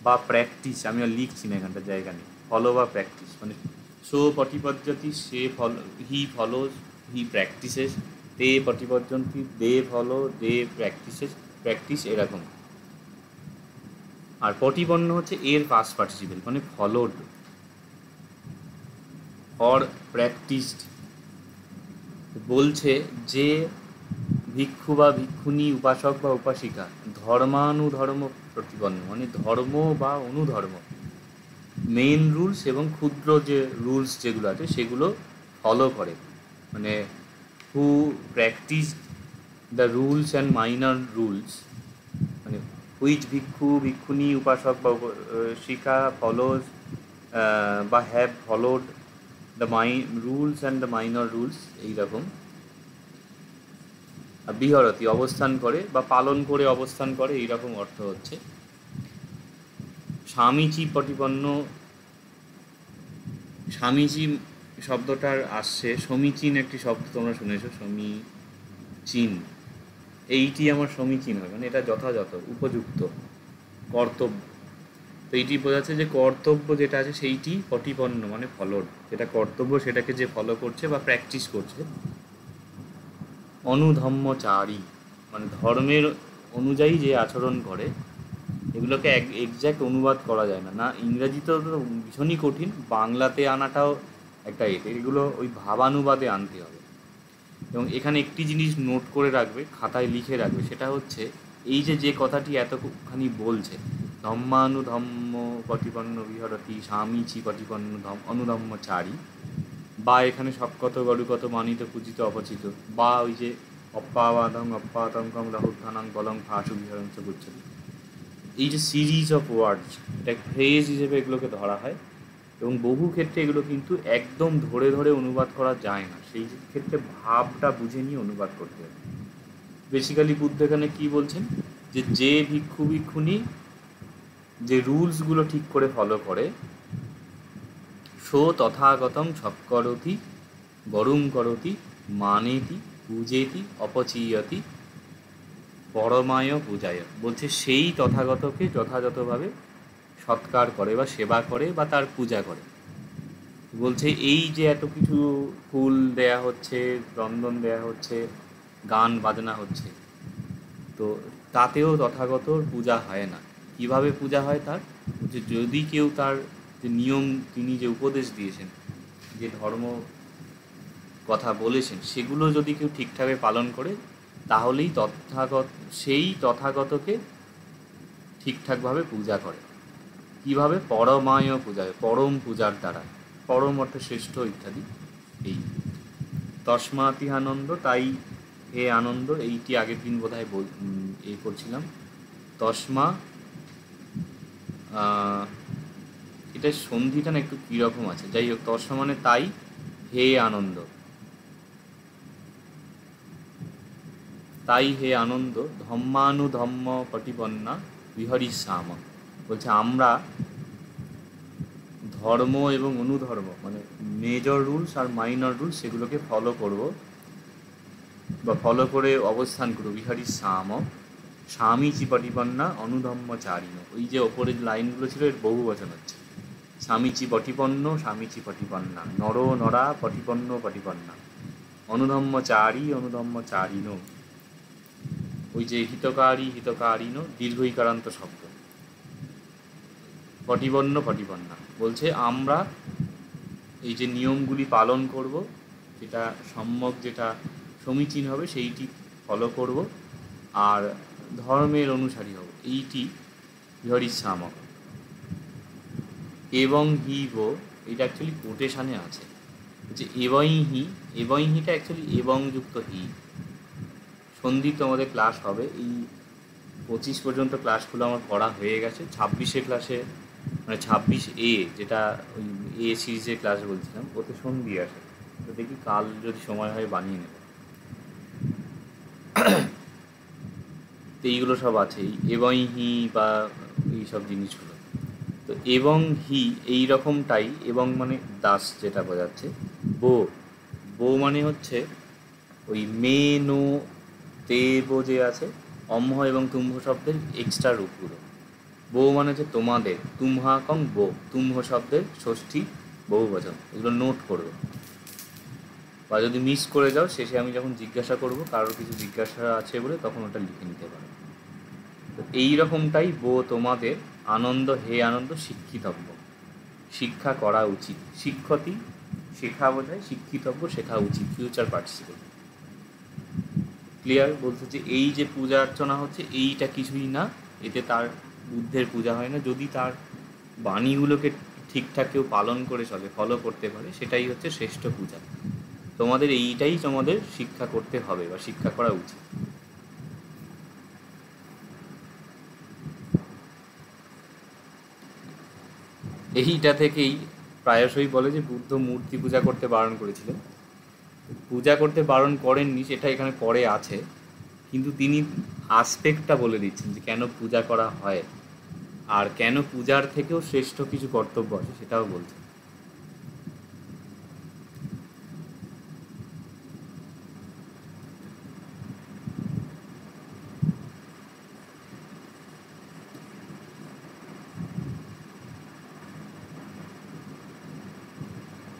বা প্র্যাকটিস, আমি আর লিখছি না এখানটা, জায়গা নেই। ফলো বা প্র্যাকটিস মানে সো পটিপজ্জতি, সে ফলো, হি ফলোজ, হি প্র্যাকটিসেস, দে পটিপজ্জন্তি, দে ফলো, দে প্র্যাকটিসেস, প্র্যাকটিস, এরকম। আর পটিপন্ন হচ্ছে এর পাস্ট পার্টিসিপেল মানে ফলোড অর প্র্যাকটিসড। বলছে যে ভিক্ষু বা ভিক্ষুণী, উপাসক বা উপাসিকা ধর্মানুধর্ম প্রতিপন্ন মানে ধর্ম বা অনুধর্ম, মেইন রুলস এবং ক্ষুদ্র যে রুলস যেগুলো আছে সেগুলো ফলো করে, মানে who practice the rules and minor rules, মানে হুইচ ভিক্ষু ভিক্ষুণী উপাসক বা শিকা ফলোজ বা have followed the rules and the minor rules, এইরকম। বিহরতি অবস্থান করে বা পালন করে অবস্থান করে, এইরকম অর্থ হচ্ছে। স্বামীচি পটিপন্ন, স্বামীচি শব্দটার আসছে সমীচীন একটি শব্দ, তোমরা শুনেছো সমীচীন, এইটি আমার সমীচীন হয় মানে এটা যথাযথ, উপযুক্ত, কর্তব্য। তো এইটি বোঝাচ্ছে যে কর্তব্য যেটা আছে সেইটি পটিপন্ন মানে ফলোড, যেটা কর্তব্য সেটাকে যে ফলো করছে বা প্র্যাকটিস করছে। অনুধম্মচারী মানে ধর্মের অনুযায়ী যে আচরণ করে, এগুলোকে এক্স্যাক্ট অনুবাদ করা যায় না, না ইংরাজিতেও তো ভীষণই কঠিন, বাংলাতে আনাটাও একটা এগুলো ওই ভাবানুবাদে আনতে হবে। এবং এখানে একটি জিনিস নোট করে রাখবে, খাতায় লিখে রাখবে, সেটা হচ্ছে এই যে কথাটি এতখানি বলছে, ধম্মানুধম্ম পটিপন্ন বিহরতি স্বামীচি পটিপন্ন অনুধম্মচারী, বা এখানে সবকত গরুকত মানিত পূজিত অপচিত, বা ওই যে অপ্পাবাদং অপ্পাতঙ্কং রাহুত্থানাং বলং ফাঁসু বিহরঞ্চ গুচ্ছতি, এই যে সিরিজ অফ ওয়ার্ডস, এটা ফ্রেজ হিসেবে এগুলোকে ধরা হয়। এবং বহু ক্ষেত্রে এগুলো কিন্তু একদম ধরে ধরে অনুবাদ করা যায় না, সেই ক্ষেত্রে ভাবটা বুঝে নিয়ে অনুবাদ করতে হবে। বেসিক্যালি বুদ্ধ এখানে কী বলছেন, যে ভিক্ষু ভিক্ষুণী যে রুলসগুলো ঠিক করে ফলো করে, সো তথাগতং সৎকরতি গরুং করতি মানেতি পূজেতি অপচীয়তি পরমায় পূজায়, বলছে সেই তথাগতকে যথাযথভাবে সৎকার করে বা সেবা করে বা তার পূজা করে। বলছে এই যে এত কিছু ফুল দেয়া হচ্ছে, চন্দন দেয়া হচ্ছে, গান বাজনা হচ্ছে, তো তাতেও তথাগতর পূজা হয় না। কিভাবে পূজা হয় তার, যে যদি কেউ তার যে নিয়ম, তিনি যে উপদেশ দিয়েছেন, যে ধর্ম কথা বলেছেন, সেগুলো যদি কেউ ঠিকঠাকভাবে পালন করে, তাহলেই সেই তথাগতকে ঠিকঠাকভাবে পূজা করে। কিভাবে, পরমায় পূজায়, পরম পূজার দ্বারা, পরম অর্থে শ্রেষ্ঠ ইত্যাদি। এই তস্মাতি আনন্দ, তাই হে আনন্দ, এইটি আগের দিন বোধহয় করছিলাম। তস্মা, এটা সন্ধিটা না একটু কীরকম আছে, যাই হোক, তস্মা মানে তাই, হে আনন্দ, তাই হে আনন্দ, ধম্মানুধম্ম পটিপন্না বিহরিষ্যাম, বলছে আমরা ধর্ম এবং অনুধর্ম মানে মেজর রুলস আর মাইনর রুলস সেগুলোকে ফলো করব বা ফলো করে অবস্থান করব। বিহরিষ্যাম স্বামীচি পটিপন্না অনুধম্মচারিণ, ওই যে ওপরের লাইনগুলো ছিল এর বহু বচন হচ্ছে। স্বামীচি পটিপন্ন, স্বামীচি পটিপন্না, নর নরা পটিপন্ন পটিপন্না, অনুধম্মচারী অনুধম্মচারিণ, ওই যে হিতকারী হিতকারিণ দীর্ঘইকারান্ত শব্দ, পটিপন্ন পটিপন্না, বলছে আমরা এই যে নিয়মগুলি পালন করব, যেটা সম্যক, যেটা সমীচীন হবে সেইটি ফলো করব, আর ধর্মের অনুসারী হব, এইটি বিহরিষ্যাম। এবং হি গো, এটা অ্যাকচুয়ালি কোটেশানে আছে যে এবই হিটা অ্যাকচুয়ালি এবং যুক্ত হি। সন্ধি তো আমাদের ক্লাস হবে, এই 25 পর্যন্ত ক্লাসগুলো আমার পড়া হয়ে গেছে। 26 ক্লাসে মানে 26A, যেটা ওই এ সিরিজের ক্লাস বলছিলাম, ওতে সন্ধি আছে, তো দেখি কাল যদি সময় হয় বানিয়ে নেব। তো এইগুলো সব আছেই, এবই হি বা এইসব জিনিসগুলো। তো এবং হি এই রকমটাই, এবং মানে দাস যেটা বোঝাচ্ছে। বো বো মানে হচ্ছে ওই মে নো তে বো যে আছে, অম্হ এবং তুম্ভ শব্দের এক্সট্রা রূপগুলো। বো মানে হচ্ছে তোমাদের, তুমহা কং বো, তুম্ভ শব্দের ষষ্ঠী বহুবচন। এগুলো নোট করবে, বা যদি মিস করে যাও শেষে আমি যখন জিজ্ঞাসা করব কারোর কিছু জিজ্ঞাসা আছে বলে, তখন ওটা লিখে নিতে পারো। তো এই রকমটাই বো তোমাদের, আনন্দ হে আনন্দ শিক্ষিতব্য, শিক্ষা করা উচিত। শিক্ষতি শেখা বোঝায়, শিক্ষিতব্য শেখা উচিত, ফিউচার পার্টিসিপেল। ক্লিয়ার? বলতে যে এই যে পূজা অর্চনা হচ্ছে এইটা কিছুই না, এতে তার বুদ্ধের পূজা হয় না। যদি তার বাণীগুলোকে ঠিকঠাক কেউ পালন করে চলে, ফলো করতে পারে, সেটাই হচ্ছে শ্রেষ্ঠ পূজা। তোমাদের এইটাই তোমাদের শিক্ষা করতে হবে বা শিক্ষা করা উচিত। এইটা থেকেই প্রায়শই বলে যে বুদ্ধ মূর্তি পূজা করতে বারণ করেছিলেন। পূজা করতে বারণ করেননি, সেটা এখানে পরে আছে, কিন্তু তিনি আসপেক্টটা বলে দিচ্ছেন যে কেন পূজা করা হয়, আর কেন পূজার থেকেও শ্রেষ্ঠ কিছু কর্তব্য আছে সেটাও বলছেন।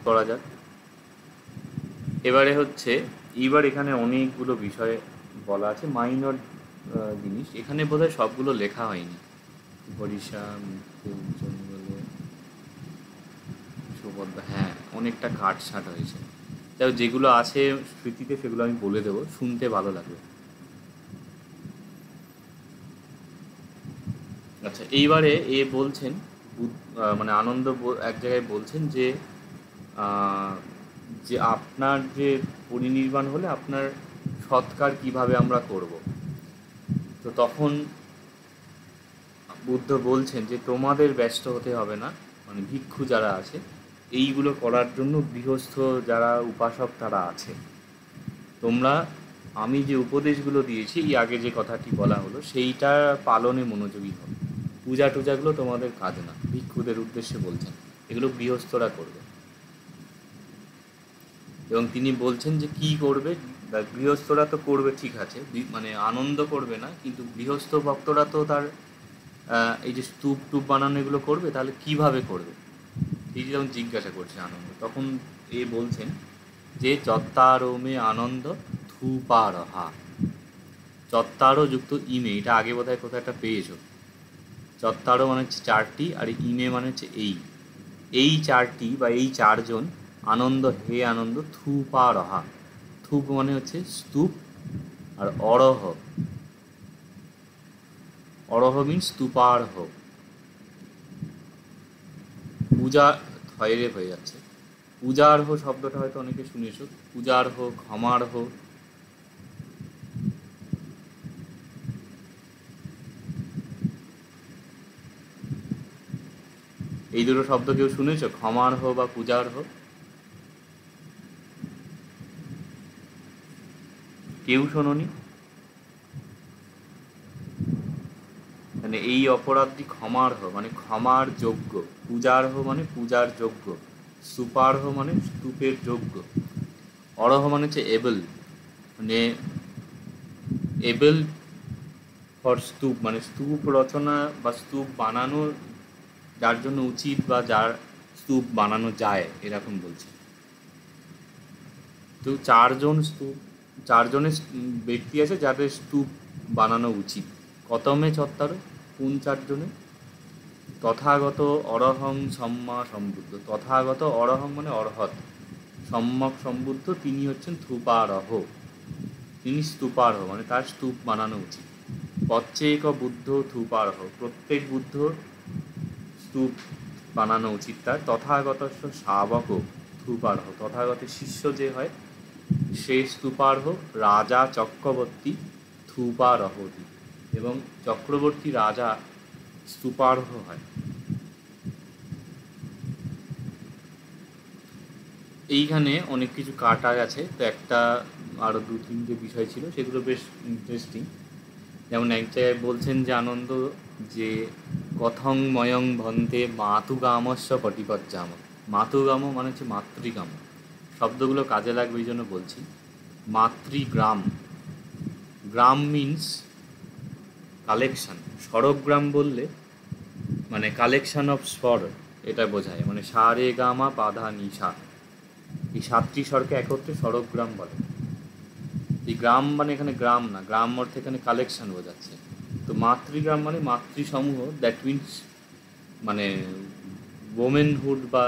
করা যাক। এবারে হচ্ছে, এইবার এখানে অনেকগুলো বিষয় বলা আছে, মাইনর জিনিস এখানে বোধহয় সবগুলো লেখা হয়নি। বরিশা জঙ্গলে সুভদ্রা, হ্যাঁ অনেকটা কাটছাঁট হয়েছে। তাই যেগুলো আছে স্মৃতিতে সেগুলো আমি বলে দেবো, শুনতে ভালো লাগবে। আচ্ছা, এইবারে এ বলছেন মানে আনন্দ এক জায়গায় বলছেন যে আহ, যে আপনার যে পরিনির্বাণ হলে আপনার সৎকার কিভাবে আমরা করব। তো তখন বুদ্ধ বলছেন যে তোমাদের ব্যস্ত হতে হবে না, মানে ভিক্ষু যারা আছে এইগুলো করার জন্য গৃহস্থ যারা উপাসক তারা আছে, তোমরা আমি যে উপদেশগুলো দিয়েছি এই আগে যে কথাটি বলা হলো সেইটা পালনে মনোযোগী হবে। পূজা টুজাগুলো তোমাদের কাজ না, ভিক্ষুদের উদ্দেশ্যে বলছেন, এগুলো গৃহস্থরা করবে। এবং তিনি বলছেন যে কি করবে, গৃহস্থরা তো করবে ঠিক আছে, মানে আনন্দ করবে না, কিন্তু গৃহস্থ ভক্তরা তো তার এই যে স্তূপ টুপ বানানো এগুলো করবে, তাহলে কিভাবে করবে, এই যে যখন জিজ্ঞাসা করছে আনন্দ, তখন এ বলছেন যে চত্তারোমে আনন্দ থুপারহা। চত্তারো যুক্ত ইমে, এটা আগে বোধহয় কোথাও একটা পেয়েছো। চত্তারো মানে হচ্ছে চারটি, আর ইমে মানে হচ্ছে এই চারটি বা এই চারজন, আনন্দ হে আনন্দ থুপারহা। থুপ মানে হচ্ছে স্তূপ, আর অরহ, অরহ মিন স্তূপারহ। পূজা থয়রে হয়ে যাচ্ছে। পূজার্হ শব্দটা হয়তো অনেকে শুনেছ, পূজার্হ, ক্ষমার্হ। এই দুটো শব্দ কেউ শুনেছ, ক্ষমার্হ বা পূজার্হ? কেউ শোনোনি? মানে এই অপরাধটি ক্ষমার্হ মানে ক্ষমার যোগ্য, পূজার্হ মানে পূজার যোগ্য, স্তূপার্হ মানে স্তূপের যোগ্য, অরহ মানে হচ্ছে এবল, মানে এবল ফর স্তূপ, মানে স্তূপ রচনা বা স্তূপ বানানো যার জন্য উচিত, বা যার স্তূপ বানানো যায় এরকম বলছে। তো চারজনের ব্যক্তি আছে যাদের স্তূপ বানানো উচিত। কতমে চত্বর, কোন চারজনে? তথাগত অরহং সম্মা সম্বুদ্ধ, তথাগত অরহং মানে অরহৎ, সম্যক সম্বুদ্ধ তিনি হচ্ছেন থুপারহ, তিনি স্তূপারহ মানে তার স্তূপ বানানো উচিত। প্রত্যেক বুদ্ধ থুপারহ, প্রত্যেক বুদ্ধ স্তূপ বানানো উচিত তার। তথাগত শাবক থুপারহ, তথাগতের শিষ্য যে হয় সে স্তূপার্হ। রাজা চক্রবর্তী থুপারহতি, এবং চক্রবর্তী রাজা স্তূপার্হ হয়। এইখানে অনেক কিছু কাটা গেছে, তো একটা আরও দু তিনটে বিষয় ছিল, সেগুলো বেশ ইন্টারেস্টিং। যেমন এক জায়গায় বলছেন যে আনন্দ, যে কথং ময়ং ভন্তে মাতুগামস্য পটিপজ্জাম। মাতুগাম মানে হচ্ছে মাতৃগাম। শব্দগুলো কাজে লাগবে এই জন্য বলছি। মাতৃগ্রাম, গ্রাম মিন্স কালেকশন। স্বরগ্রাম বললে মানে কালেকশন অফ স্বর এটা বোঝায়, মানে সা রে গা মা পা ধা নি সা, এই 7টি স্বরকে একত্রে স্বরগ্রাম বলে। এই গ্রাম মানে এখানে গ্রাম না, গ্রাম অর্থে এখানে কালেকশন বোঝাচ্ছে। তো মাতৃগ্রাম মানে মাতৃসমূহ, দ্যাট মিনস মানে ওমেনহুড বা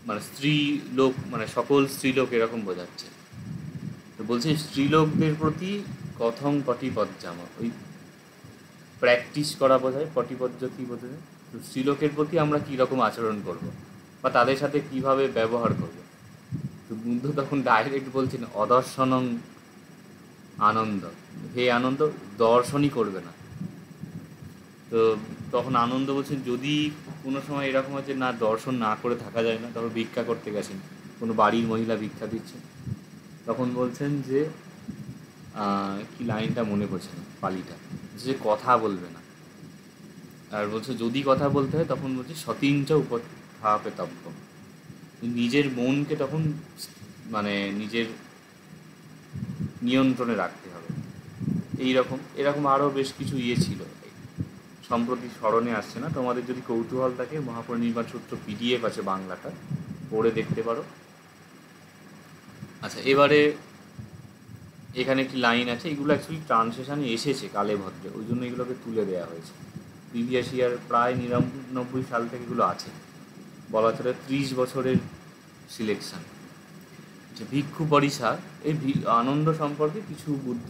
মানে স্ত্রী লোক, মানে সকল স্ত্রীলোক এরকম বোঝাচ্ছে। তো বলছে স্ত্রীলোকদের প্রতি কথং পটিপজ্জামা, ওই প্র্যাকটিস করা বোঝায়, পটিপজ্জতি বোঝায়। তো স্ত্রীলোকের প্রতি আমরা কীরকম আচরণ করব বা তাদের সাথে কিভাবে ব্যবহার করব। তো বুদ্ধ তখন ডাইরেক্ট বলছেন অদর্শনং আনন্দ, হে আনন্দ দর্শনই করবে না। তো তখন আনন্দ বলছেন যদি কোনো সময় এরকম হচ্ছে না দর্শন না করে থাকা যায় না, তখন ভিক্ষা করতে গেছেন, কোনো বাড়ির মহিলা ভিক্ষা দিচ্ছেন, তখন বলছেন যে কি লাইনটা মনে পড়ছে না পালিটা, যে কথা বলবে না। আর বলছে যদি কথা বলতে হয় তখন বলছে সতীঞ্চ উপস্থাপিতব্য, নিজের মনকে তখন মানে নিজের নিয়ন্ত্রণে রাখতে হবে। এরকম আরও বেশ কিছু ছিল, সম্প্রতি স্মরণে আসছে না। তোমাদের যদি কৌতূহল থাকে মহাপরিনির্বাণ সূত্র PDF আছে বাংলাটা, পড়ে দেখতে পারো। আচ্ছা, এবারে এখানে কি লাইন আছে, এগুলো অ্যাকচুয়ালি ট্রান্সলেশনে এসেছে কালে ভদ্রে, ওই জন্য এগুলোকে তুলে দেওয়া হয়েছে। প্রিভিয়াস ইয়ার প্রায় 99 সাল থেকে এগুলো আছে, বলা চলে 30 বছরের সিলেকশন। যে ভিক্ষু পরিসা, এই আনন্দ সম্পর্কে কিছু বুদ্ধ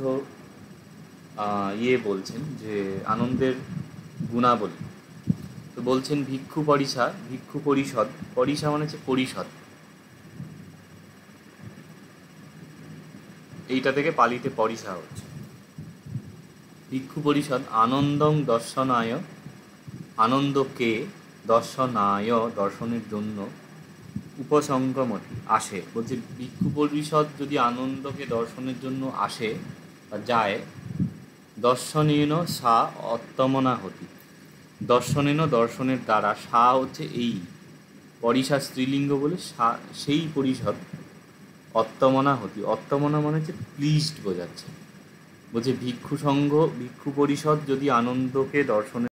বলছেন যে আনন্দের গুণাবলী। তো বলছেন ভিক্ষু পরিসা, ভিক্ষু পরিষদ, পরিসা মানে হচ্ছে পরিষদ, এইটা থেকে পালিতে পরিসা হচ্ছে। ভিক্ষু পরিষদ আনন্দং দর্শনায়, আনন্দকে দর্শনায় দর্শনের জন্য উপসংক্রমতি আসে। বলছে ভিক্ষু পরিষদ যদি আনন্দকে দর্শনের জন্য আসে বা যায়, দর্শনেন সা অত্তমনা হতি, দর্শনেন দর্শনের দ্বারা, সা হচ্ছে এই পরিষা স্ত্রীলিঙ্গ বলে, সেই পরিষদ অত্তমনা হতি, অত্তমনা মানে হচ্ছে প্লিজড বোঝাচ্ছে। বলছে ভিক্ষু সংঘ, ভিক্ষু পরিষদ যদি আনন্দকে দর্শনের